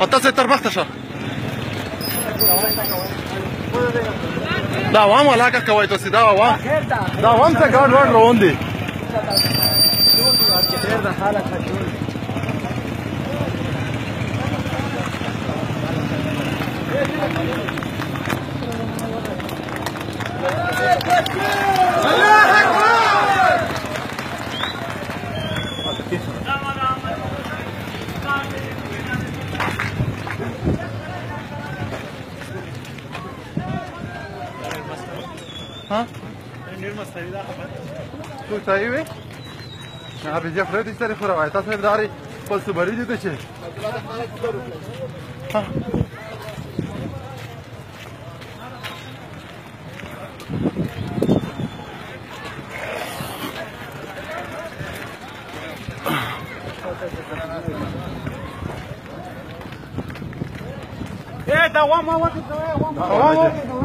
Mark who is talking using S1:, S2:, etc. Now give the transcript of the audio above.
S1: تاسو تر وخته شه دا عوام علاقه کوي تاسو دا عوام څه ګاډ وړ روان دي ها؟ تو صحیح وي؟ نه به جه فرید اشتری خو روایت تاسو داري خپل صبري دي ته شي ها
S2: دا وامه وته